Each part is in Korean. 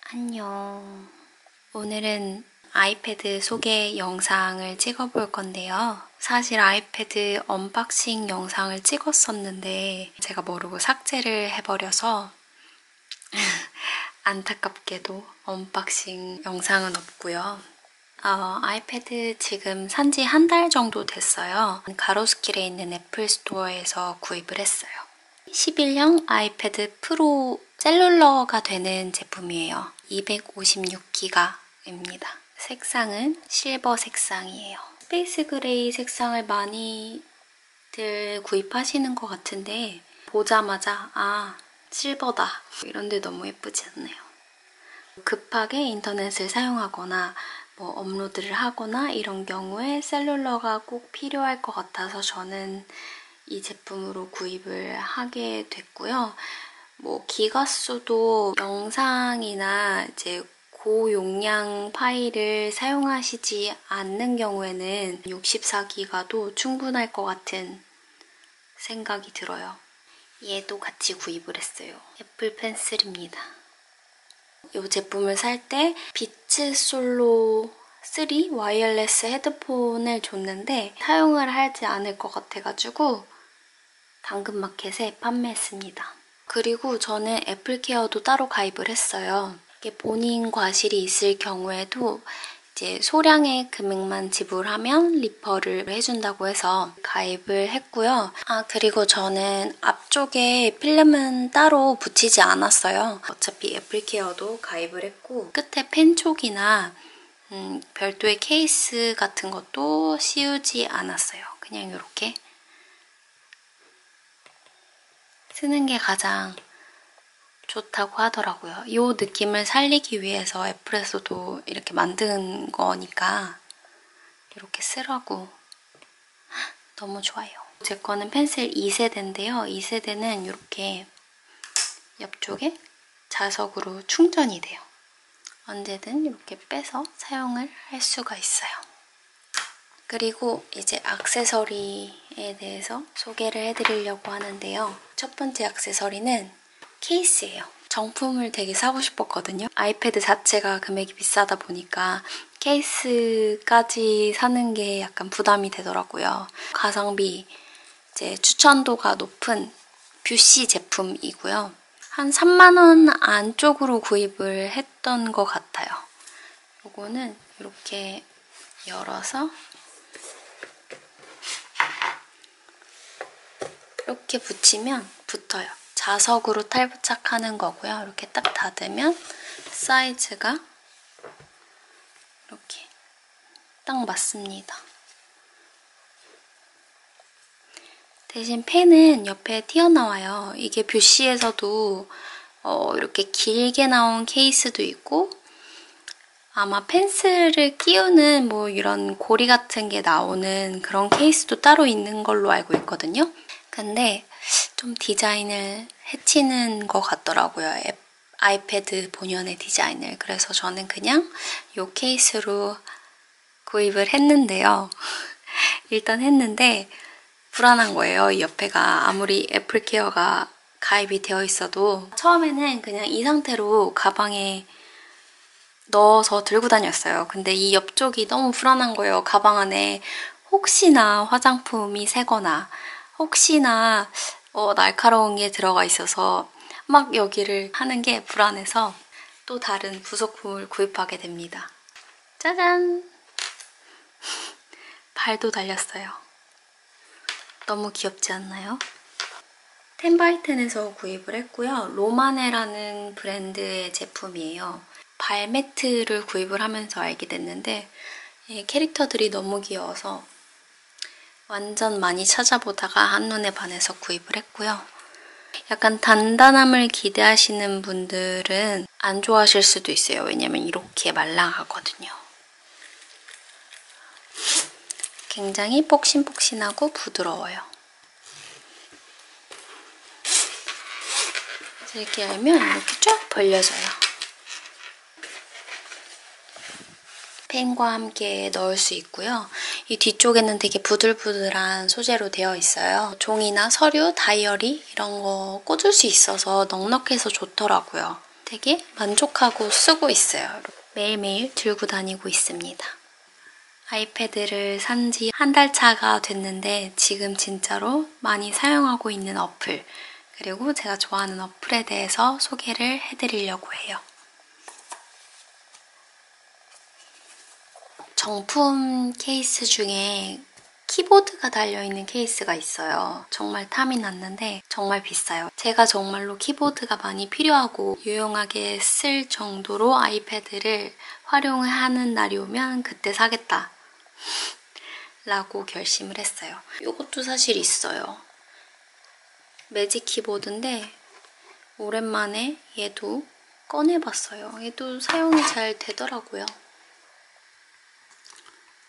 안녕. 오늘은 아이패드 소개 영상을 찍어볼 건데요. 사실 아이패드 언박싱 영상을 찍었었는데 제가 모르고 삭제를 해버려서 안타깝게도 언박싱 영상은 없고요. 아이패드 지금 산지 한 달 정도 됐어요. 가로수길에 있는 애플 스토어에서 구입을 했어요. 11형 아이패드 프로 셀룰러가 되는 제품이에요. 256기가입니다. 색상은 실버 색상이에요. 스페이스 그레이 색상을 많이들 구입하시는 것 같은데 보자마자 실버다 이런데 너무 예쁘지 않나요? 급하게 인터넷을 사용하거나 업로드를 하거나 이런 경우에 셀룰러가 꼭 필요할 것 같아서 저는 이 제품으로 구입을 하게 됐고요. 기가수도 영상이나 이제 고용량 파일을 사용하시지 않는 경우에는 64기가도 충분할 것 같은 생각이 들어요. 얘도 같이 구입을 했어요. 애플 펜슬입니다. 이 제품을 살 때 비츠 솔로 3 와이어리스 헤드폰을 줬는데 사용을 하지 않을 것 같아가지고 당근마켓에 판매했습니다. 그리고 저는 애플케어도 따로 가입을 했어요. 이게 본인 과실이 있을 경우에도 이제 소량의 금액만 지불하면 리퍼를 해준다고 해서 가입을 했고요. 그리고 저는 앞쪽에 필름은 따로 붙이지 않았어요. 어차피 애플케어도 가입을 했고 끝에 펜촉이나 별도의 케이스 같은 것도 씌우지 않았어요. 그냥 이렇게 쓰는 게 가장 좋다고 하더라고요. 이 느낌을 살리기 위해서 애플에서도 이렇게 만든 거니까 이렇게 쓰라고. 너무 좋아요. 제 거는 펜슬 2세대인데요. 2세대는 이렇게 옆쪽에 자석으로 충전이 돼요. 언제든 이렇게 빼서 사용을 할 수가 있어요. 그리고 이제 액세서리에 대해서 소개를 해드리려고 하는데요. 첫 번째 액세서리는 케이스예요. 정품을 되게 사고 싶었거든요. 아이패드 자체가 금액이 비싸다 보니까 케이스까지 사는 게 약간 부담이 되더라고요. 가성비 이제 추천도가 높은 뷰시 제품이고요. 한 3만 원 안쪽으로 구입을 했던 것 같아요. 이거는 이렇게 열어서 이렇게 붙이면 붙어요. 자석으로 탈부착하는 거고요. 이렇게 딱 닫으면 사이즈가 이렇게 딱 맞습니다. 대신 펜은 옆에 튀어나와요. 이게 뷰시에서도 이렇게 길게 나온 케이스도 있고 아마 펜슬을 끼우는 이런 고리 같은 게 나오는 그런 케이스도 따로 있는 걸로 알고 있거든요. 근데 좀 디자인을 해치는 것 같더라고요. 아이패드 본연의 디자인을. 그래서 저는 그냥 이 케이스로 구입을 했는데요. 일단 했는데 불안한 거예요. 이 옆에가 아무리 애플케어가 가입이 되어 있어도 처음에는 그냥 이 상태로 가방에 넣어서 들고 다녔어요. 근데 이 옆쪽이 너무 불안한 거예요. 가방 안에 혹시나 화장품이 새거나 혹시나 날카로운 게 들어가 있어서 막 여기를 하는 게 불안해서 또 다른 부속품을 구입하게 됩니다. 짜잔! 발도 달렸어요. 너무 귀엽지 않나요? 텐바이텐에서 구입을 했고요. 로마네라는 브랜드의 제품이에요. 발매트를 구입을 하면서 알게 됐는데 캐릭터들이 너무 귀여워서 완전 많이 찾아보다가 한눈에 반해서 구입을 했고요. 약간 단단함을 기대하시는 분들은 안 좋아하실 수도 있어요. 왜냐면 이렇게 말랑하거든요. 굉장히 폭신폭신하고 부드러워요. 이렇게 열면 이렇게 쫙 벌려져요. 펜과 함께 넣을 수 있고요. 이 뒤쪽에는 되게 부들부들한 소재로 되어 있어요. 종이나 서류, 다이어리 이런 거 꽂을 수 있어서 넉넉해서 좋더라고요. 되게 만족하고 쓰고 있어요. 매일매일 들고 다니고 있습니다. 아이패드를 산 지 한 달 차가 됐는데 지금 진짜로 많이 사용하고 있는 어플, 그리고 제가 좋아하는 어플에 대해서 소개를 해드리려고 해요. 정품 케이스 중에 키보드가 달려있는 케이스가 있어요. 정말 탐이 났는데 정말 비싸요. 제가 정말로 키보드가 많이 필요하고 유용하게 쓸 정도로 아이패드를 활용을 하는 날이 오면 그때 사겠다 라고 결심을 했어요. 이것도 사실 있어요. 매직 키보드인데 오랜만에 얘도 꺼내봤어요. 얘도 사용이 잘 되더라고요.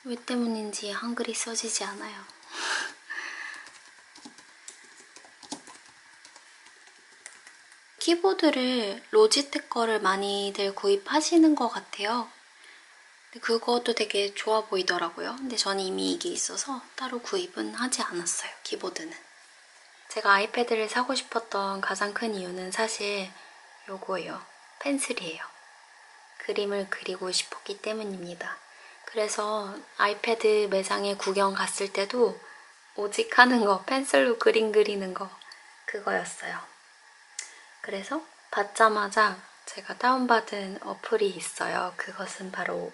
왜 때문인지 한글이 써지지 않아요. 키보드를 로지텍 거를 많이들 구입하시는 것 같아요. 근데 그것도 되게 좋아 보이더라고요. 근데 저는 이미 이게 있어서 따로 구입은 하지 않았어요, 키보드는. 제가 아이패드를 사고 싶었던 가장 큰 이유는 사실 요거예요. 펜슬이에요. 그림을 그리고 싶었기 때문입니다. 그래서 아이패드 매장에 구경 갔을 때도 오직 하는 거, 펜슬로 그림 그리는 거, 그거였어요. 그래서 받자마자 제가 다운받은 어플이 있어요. 그것은 바로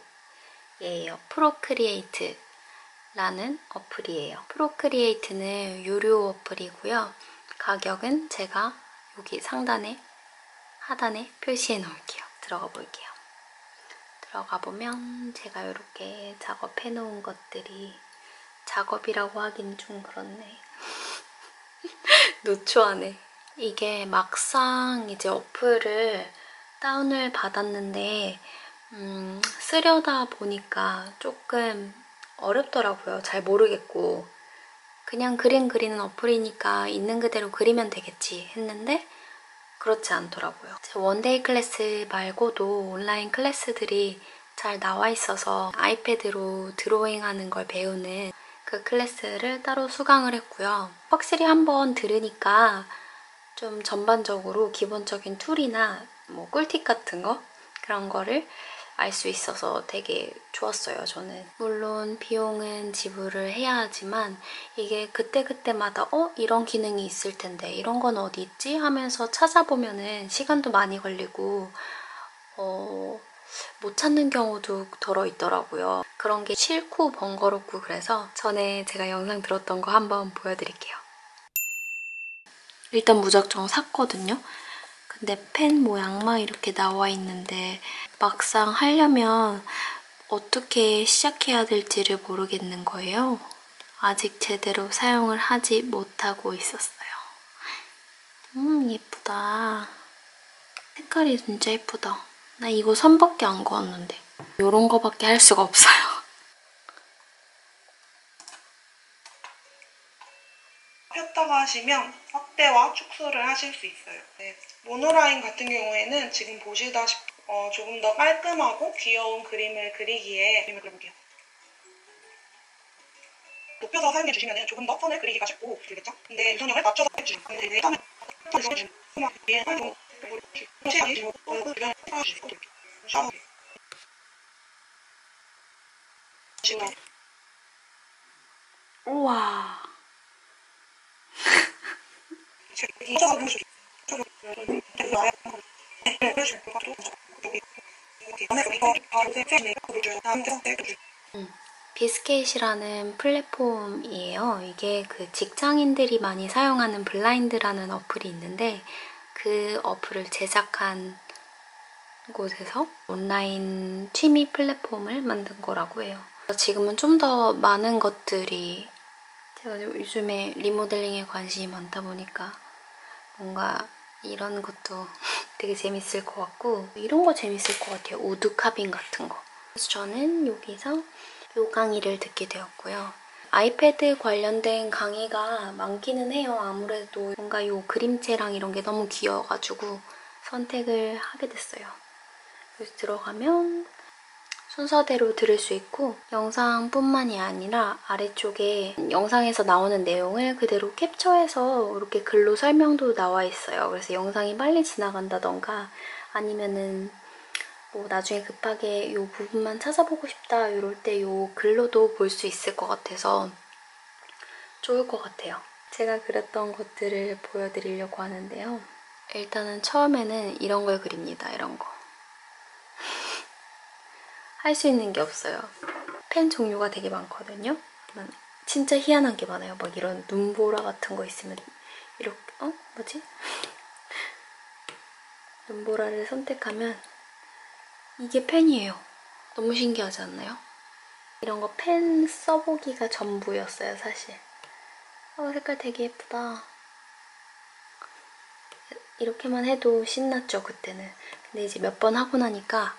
얘예요. 프로크리에이트라는 어플이에요. 프로크리에이트는 유료 어플이고요. 가격은 제가 여기 상단에, 하단에 표시해 놓을게요. 들어가 볼게요. 들어가 보면 제가 이렇게 작업해 놓은 것들이, 작업이라고 하긴 좀 그렇네. 노초하네. 이게 막상 이제 어플을 다운을 받았는데 쓰려다 보니까 조금 어렵더라고요. 잘 모르겠고 그냥 그림 그리는 어플이니까 있는 그대로 그리면 되겠지 했는데 그렇지 않더라고요. 원데이 클래스 말고도 온라인 클래스들이 잘 나와 있어서 아이패드로 드로잉하는 걸 배우는 그 클래스를 따로 수강을 했고요. 확실히 한번 들으니까 좀 전반적으로 기본적인 툴이나 뭐 꿀팁 같은 거, 그런 거를 알 수 있어서 되게 좋았어요, 저는. 물론 비용은 지불을 해야 하지만 이게 그때그때마다 이런 기능이 있을 텐데 이런 건 어디 있지? 하면서 찾아보면은 시간도 많이 걸리고 못 찾는 경우도 덜어 있더라고요. 그런 게 싫고 번거롭고 그래서 전에 제가 영상 들었던 거 한번 보여드릴게요. 일단 무작정 샀거든요. 근데 펜 모양만 이렇게 나와 있는데 막상 하려면 어떻게 시작해야 될지를 모르겠는 거예요. 아직 제대로 사용을 하지 못하고 있었어요. 예쁘다. 색깔이 진짜 예쁘다. 나 이거 선밖에 안 그었는데 이런 거밖에 할 수가 없어요. 폈다가 하시면 확대와 축소를 하실 수 있어요. 네. 모노라인 같은 경우에는 지금 보시다시피 조금 더 깔끔하고 귀여운 그림을 그리기에 그림을 그려볼게요. 높여서 사용해 주시면 조금 더 선을 그리기가 쉽고 되겠죠? 근데 우선형을 맞춰서 해주시면 근데 일단은 우와. 비스켓이라는 플랫폼이에요. 이게 그 직장인들이 많이 사용하는 블라인드라는 어플이 있는데 그 어플을 제작한 곳에서 온라인 취미 플랫폼을 만든 거라고 해요. 지금은 좀 더 많은 것들이, 제가 요즘에 리모델링에 관심이 많다 보니까 뭔가 이런 것도 되게 재밌을 것 같고 이런 거 재밌을 것 같아요. 우드 카빙 같은 거. 그래서 저는 여기서 요 강의를 듣게 되었고요. 아이패드 관련된 강의가 많기는 해요. 아무래도 뭔가 요 그림체랑 이런 게 너무 귀여워가지고 선택을 하게 됐어요. 그래서 들어가면 순서대로 들을 수 있고 영상뿐만이 아니라 아래쪽에 영상에서 나오는 내용을 그대로 캡처해서 이렇게 글로 설명도 나와 있어요. 그래서 영상이 빨리 지나간다던가 아니면은 뭐 나중에 급하게 이 부분만 찾아보고 싶다 이럴 때 이 글로도 볼 수 있을 것 같아서 좋을 것 같아요. 제가 그렸던 것들을 보여드리려고 하는데요. 일단은 처음에는 이런 걸 그립니다. 이런 거. 할 수 있는 게 없어요. 펜 종류가 되게 많거든요. 진짜 희한한 게 많아요. 막 이런 눈보라 같은 거 있으면 이렇게 뭐지? 눈보라를 선택하면 이게 펜이에요. 너무 신기하지 않나요? 이런 거 펜 써보기가 전부였어요, 사실. 색깔 되게 예쁘다. 이렇게만 해도 신났죠, 그때는. 근데 이제 몇 번 하고 나니까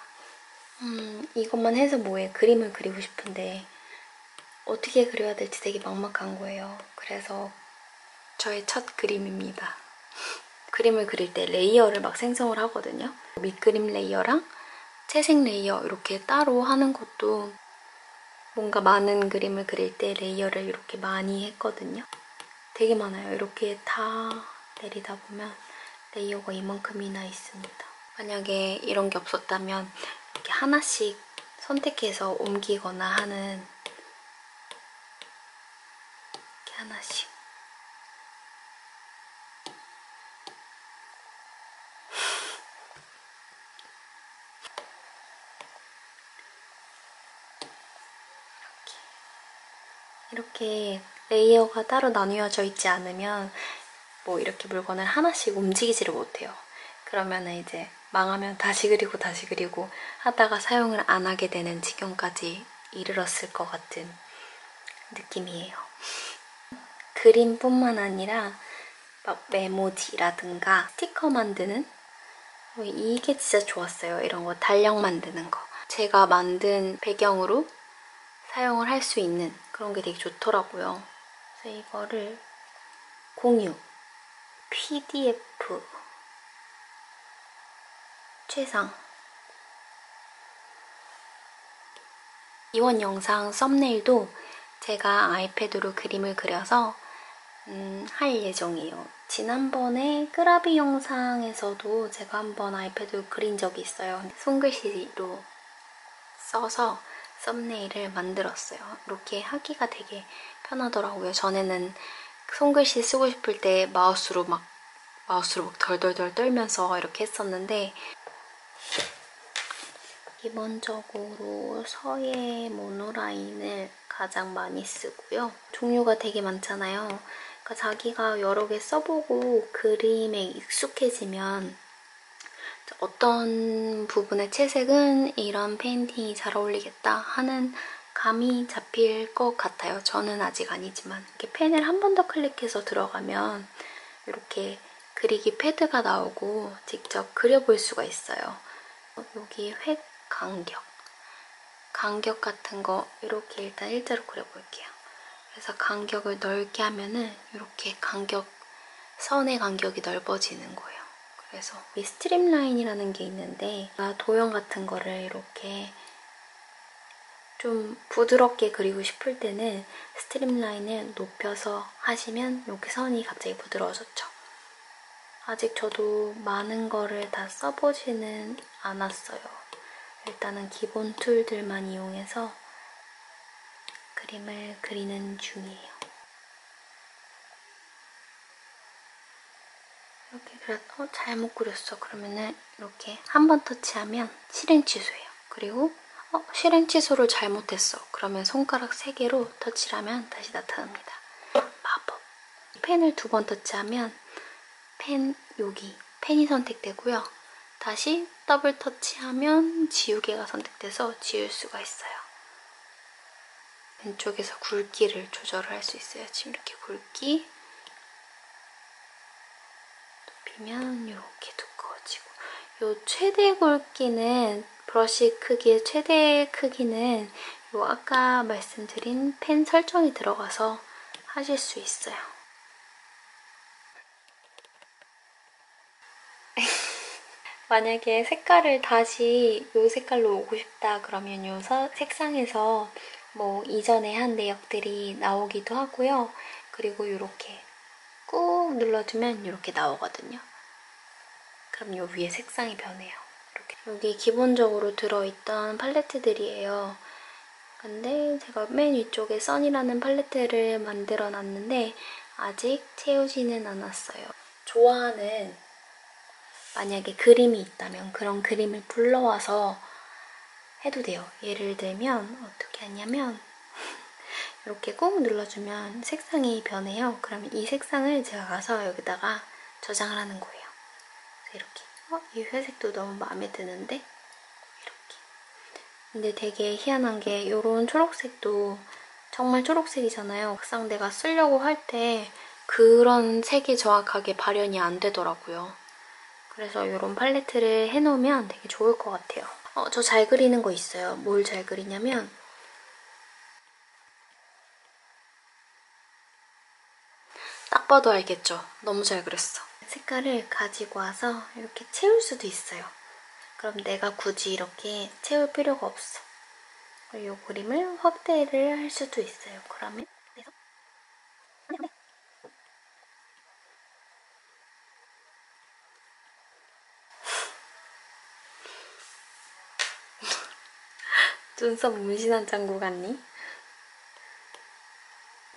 이것만 해서 뭐해. 그림을 그리고 싶은데 어떻게 그려야 될지 되게 막막한 거예요. 그래서 저의 첫 그림입니다. 그림을 그릴 때 레이어를 막 생성을 하거든요. 밑그림 레이어랑 채색 레이어 이렇게 따로 하는 것도 뭔가 많은 그림을 그릴 때 레이어를 이렇게 많이 했거든요. 되게 많아요. 이렇게 다 내리다 보면 레이어가 이만큼이나 있습니다. 만약에 이런 게 없었다면 이렇게 하나씩 선택해서 옮기거나 하는 이렇게 하나씩 이렇게 레이어가 따로 나뉘어져 있지 않으면 뭐 이렇게 물건을 하나씩 움직이지를 못해요. 그러면 이제 망하면 다시 그리고 다시 그리고 하다가 사용을 안 하게 되는 지경까지 이르렀을 것 같은 느낌이에요. 그림뿐만 아니라 막 메모지라든가 스티커 만드는 이게 진짜 좋았어요. 이런 거 달력 만드는 거. 제가 만든 배경으로 사용을 할 수 있는 그런 게 되게 좋더라고요. 그래서 이거를 공유, PDF, 최상 이번 영상 썸네일도 제가 아이패드로 그림을 그려서 할 예정이에요. 지난번에 끄라비 영상에서도 제가 한번 아이패드로 그린 적이 있어요. 손글씨로 써서 썸네일을 만들었어요. 이렇게 하기가 되게 편하더라고요. 전에는 손글씨 쓰고 싶을 때 마우스로 막 덜덜덜 떨면서 이렇게 했었는데 기본적으로 서예 모노라인을 가장 많이 쓰고요. 종류가 되게 많잖아요. 그러니까 자기가 여러 개 써보고 그림에 익숙해지면 어떤 부분의 채색은 이런 페인팅이 잘 어울리겠다 하는 감이 잡힐 것 같아요. 저는 아직 아니지만 이렇게 펜을 한 번 더 클릭해서 들어가면 이렇게 그리기 패드가 나오고 직접 그려볼 수가 있어요. 여기 획 간격 같은 거 이렇게 일단 일자로 그려볼게요. 그래서 간격을 넓게 하면은 이렇게 선의 간격이 넓어지는 거예요. 그래서 이 스트림라인이라는 게 있는데 도형 같은 거를 이렇게 좀 부드럽게 그리고 싶을 때는 스트림라인을 높여서 하시면 이렇게 선이 갑자기 부드러워졌죠. 아직 저도 많은 거를 다 써보지는 않았어요. 일단은 기본 툴들만 이용해서 그림을 그리는 중이에요. 이렇게 잘못 그렸어. 그러면은 이렇게 한 번 터치하면 실행 취소예요. 그리고 실행 취소를 잘못했어. 그러면 손가락 3개로 터치를 하면 다시 나타납니다. 마법. 펜을 2번 터치하면 여기 펜이 선택되고요. 다시 더블 터치하면 지우개가 선택돼서 지울 수가 있어요. 왼쪽에서 굵기를 조절을 할 수 있어요. 지금 이렇게 굵기 높이면 이렇게 두꺼워지고 요 최대 굵기는 브러쉬 크기의 최대 크기는 요 아까 말씀드린 펜 설정이 들어가서 하실 수 있어요. 만약에 색깔을 다시 이 색깔로 오고 싶다 그러면 이 색상에서 뭐 이전에 한 내역들이 나오기도 하고요. 그리고 이렇게 꾹 눌러주면 이렇게 나오거든요. 그럼 이 위에 색상이 변해요. 여기 기본적으로 들어있던 팔레트들이에요. 근데 제가 맨 위쪽에 써니라는 팔레트를 만들어 놨는데 아직 채우지는 않았어요. 좋아하는 만약에 그림이 있다면 그런 그림을 불러와서 해도 돼요. 예를 들면 어떻게 하냐면 이렇게 꾹 눌러주면 색상이 변해요. 그러면 이 색상을 제가 가서 여기다가 저장을 하는 거예요. 그래서 이렇게 이 회색도 너무 마음에 드는데 이렇게. 근데 되게 희한한 게 이런 초록색도 정말 초록색이잖아요. 막상 내가 쓰려고 할 때 그런 색이 정확하게 발현이 안 되더라고요. 그래서 이런 팔레트를 해놓으면 되게 좋을 것 같아요. 저 잘 그리는 거 있어요. 뭘 잘 그리냐면 딱 봐도 알겠죠? 너무 잘 그렸어. 색깔을 가지고 와서 이렇게 채울 수도 있어요. 그럼 내가 굳이 이렇게 채울 필요가 없어. 이 그림을 확대를 할 수도 있어요. 그러면 그래서 눈썹 문신한 짱구 같니?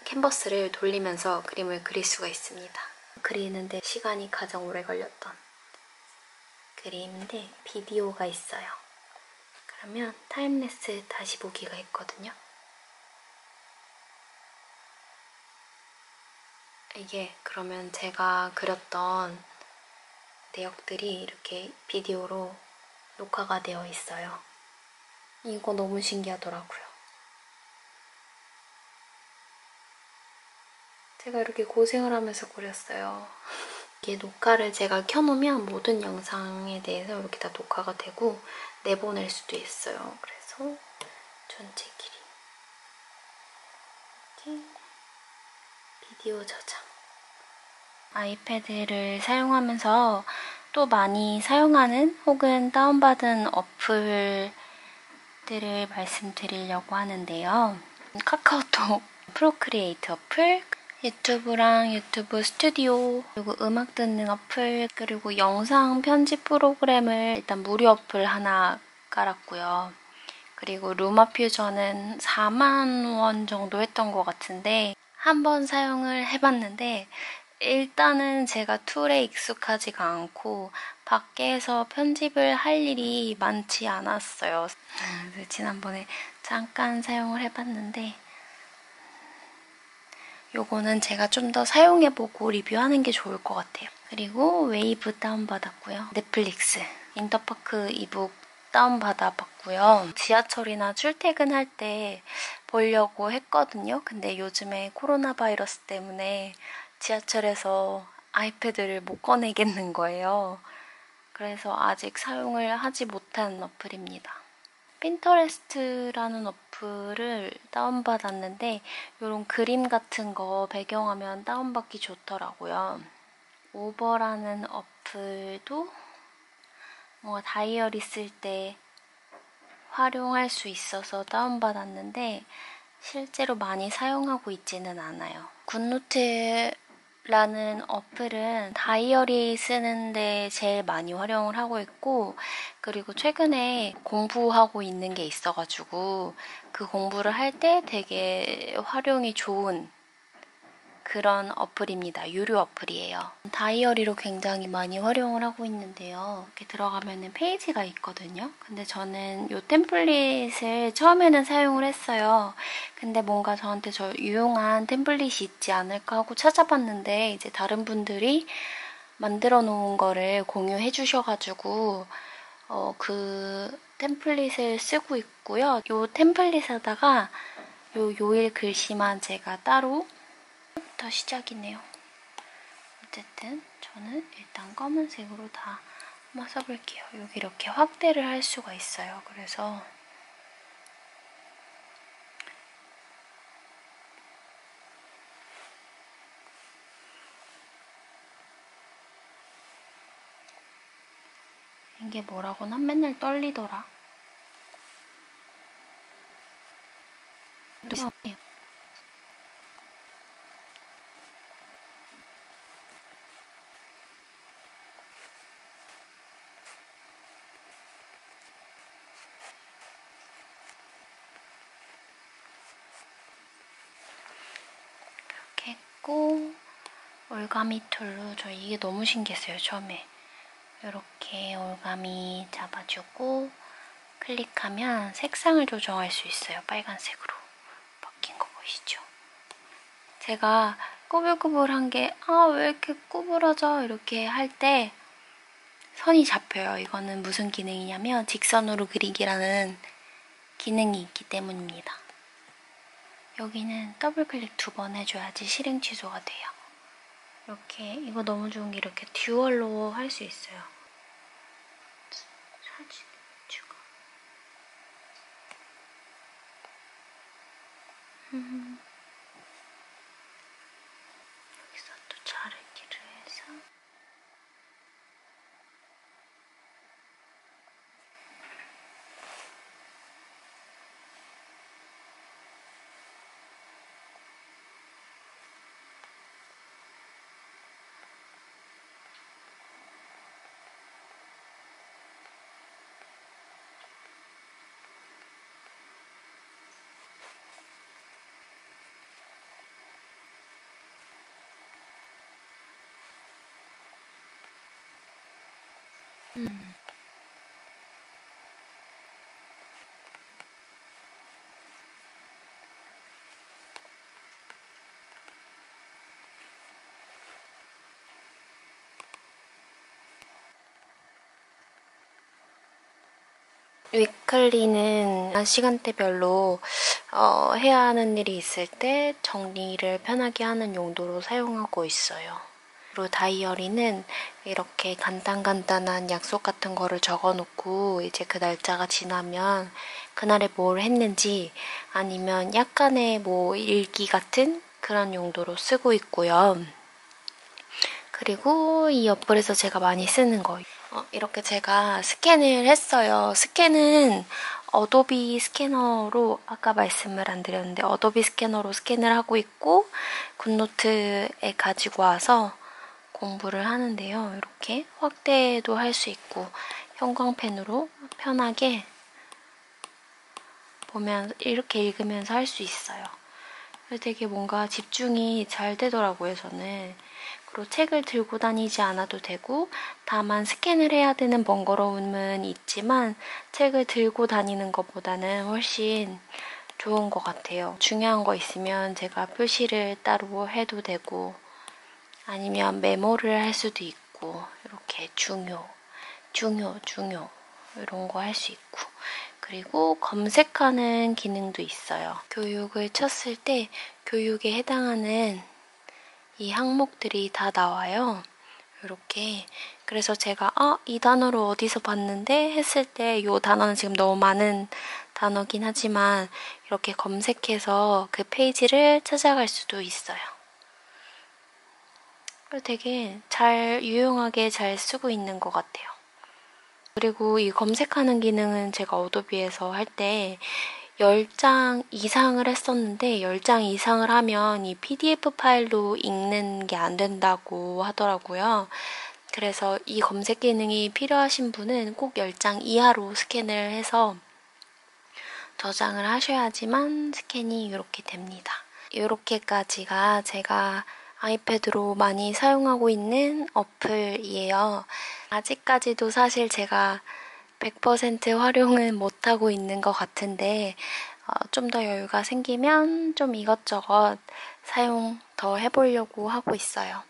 캔버스를 돌리면서 그림을 그릴 수가 있습니다. 그리는데 시간이 가장 오래 걸렸던 그림인데 비디오가 있어요. 그러면 타임랩스 다시 보기가 있거든요. 이게 그러면 제가 그렸던 내역들이 이렇게 비디오로 녹화가 되어 있어요. 이거 너무 신기하더라고요. 제가 이렇게 고생을 하면서 그렸어요. 이게 녹화를 제가 켜놓으면 모든 영상에 대해서 이렇게 다 녹화가 되고 내보낼 수도 있어요. 그래서 전체 길이 이렇게 비디오 저장. 아이패드를 사용하면서 또 많이 사용하는 혹은 다운받은 어플들을 말씀드리려고 하는데요. 카카오톡 프로크리에이트 어플, 유튜브랑 유튜브 스튜디오, 그리고 음악 듣는 어플, 그리고 영상 편집 프로그램을 일단 무료 어플 하나 깔았고요. 그리고 루마 퓨전은 4만 원 정도 했던 것 같은데 한번 사용을 해봤는데 일단은 제가 툴에 익숙하지가 않고 밖에서 편집을 할 일이 많지 않았어요. 그래서 지난번에 잠깐 사용을 해봤는데 요거는 제가 좀 더 사용해보고 리뷰하는 게 좋을 것 같아요. 그리고 웨이브 다운받았고요. 넷플릭스, 인터파크 이북 다운받아봤고요. 지하철이나 출퇴근할 때 보려고 했거든요. 근데 요즘에 코로나 바이러스 때문에 지하철에서 아이패드를 못 꺼내겠는 거예요. 그래서 아직 사용을 하지 못한 어플입니다. 핀터레스트라는 어플을 다운받았는데 이런 그림 같은 거 배경화면 다운받기 좋더라고요. 오버라는 어플도 뭔가 다이어리 쓸 때 활용할 수 있어서 다운받았는데 실제로 많이 사용하고 있지는 않아요. 굿노트라는 어플은 다이어리 쓰는데 제일 많이 활용을 하고 있고 그리고 최근에 공부하고 있는 게 있어가지고 그 공부를 할 때 되게 활용이 좋은 그런 어플입니다. 유료 어플이에요. 다이어리로 굉장히 많이 활용을 하고 있는데요. 이렇게 들어가면은 페이지가 있거든요. 근데 저는 이 템플릿을 처음에는 사용을 했어요. 근데 뭔가 저한테 유용한 템플릿이 있지 않을까 하고 찾아봤는데 이제 다른 분들이 만들어 놓은 거를 공유해 주셔가지고 그 템플릿을 쓰고 있고요. 이 템플릿에다가 요일 글씨만 제가 따로 부터 시작이네요. 어쨌든 저는 일단 검은색으로 다 한번 써볼게요. 여기 이렇게 확대를 할 수가 있어요. 그래서 이게 뭐라고 난 맨날 떨리더라. 그리고 올가미 툴로 저 이게 너무 신기했어요, 처음에. 이렇게 올가미 잡아주고 클릭하면 색상을 조정할 수 있어요. 빨간색으로 바뀐 거 보이시죠? 제가 꾸불꾸불한 게 왜 이렇게 꾸불어져? 이렇게 할 때 선이 잡혀요. 이거는 무슨 기능이냐면 직선으로 그리기라는 기능이 있기 때문입니다. 여기는 더블클릭 2번 해줘야지 실행 취소가 돼요. 이렇게 이거 너무 좋은 게 이렇게 듀얼로 할 수 있어요. 사진 추가. 여기서 또 자르기를 해서 위클리는 시간대별로 해야 하는 일이 있을 때 정리를 편하게 하는 용도로 사용하고 있어요. 그리고 다이어리는 이렇게 간단한 약속 같은 거를 적어놓고 이제 그 날짜가 지나면 그날에 뭘 했는지 아니면 약간의 뭐 일기 같은 그런 용도로 쓰고 있고요. 그리고 이 어플에서 제가 많이 쓰는 거 이렇게 제가 스캔을 했어요. 스캔은 어도비 스캐너로 아까 말씀을 안 드렸는데 어도비 스캐너로 스캔을 하고 있고 굿노트에 가지고 와서 공부를 하는데요. 이렇게 확대도 할 수 있고 형광펜으로 편하게 보면 이렇게 읽으면서 할 수 있어요. 되게 뭔가 집중이 잘 되더라고요, 저는. 그리고 책을 들고 다니지 않아도 되고 다만 스캔을 해야 되는 번거로움은 있지만 책을 들고 다니는 것보다는 훨씬 좋은 것 같아요. 중요한 거 있으면 제가 표시를 따로 해도 되고 아니면 메모를 할 수도 있고 이렇게 중요 이런 거 할 수 있고 그리고 검색하는 기능도 있어요. 교육을 쳤을 때 교육에 해당하는 이 항목들이 다 나와요. 이렇게 그래서 제가 이 단어를 어디서 봤는데 했을 때 이 단어는 지금 너무 많은 단어긴 하지만 이렇게 검색해서 그 페이지를 찾아갈 수도 있어요. 되게 유용하게 잘 쓰고 있는 것 같아요. 그리고 이 검색하는 기능은 제가 어도비에서 할 때 10장 이상을 했었는데 10장 이상을 하면 이 PDF 파일로 읽는 게 안 된다고 하더라고요. 그래서 이 검색 기능이 필요하신 분은 꼭 10장 이하로 스캔을 해서 저장을 하셔야지만 스캔이 이렇게 됩니다. 이렇게까지가 제가 아이패드로 많이 사용하고 있는 어플이에요. 아직까지도 사실 제가 100% 활용은 못하고 있는 것 같은데 좀 더 여유가 생기면 좀 이것저것 사용 더 해보려고 하고 있어요.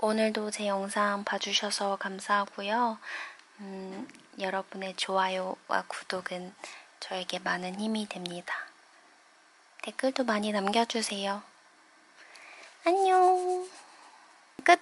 오늘도 제 영상 봐주셔서 감사하고요. 여러분의 좋아요와 구독은 저에게 많은 힘이 됩니다. 댓글도 많이 남겨주세요. 안녕. 끝.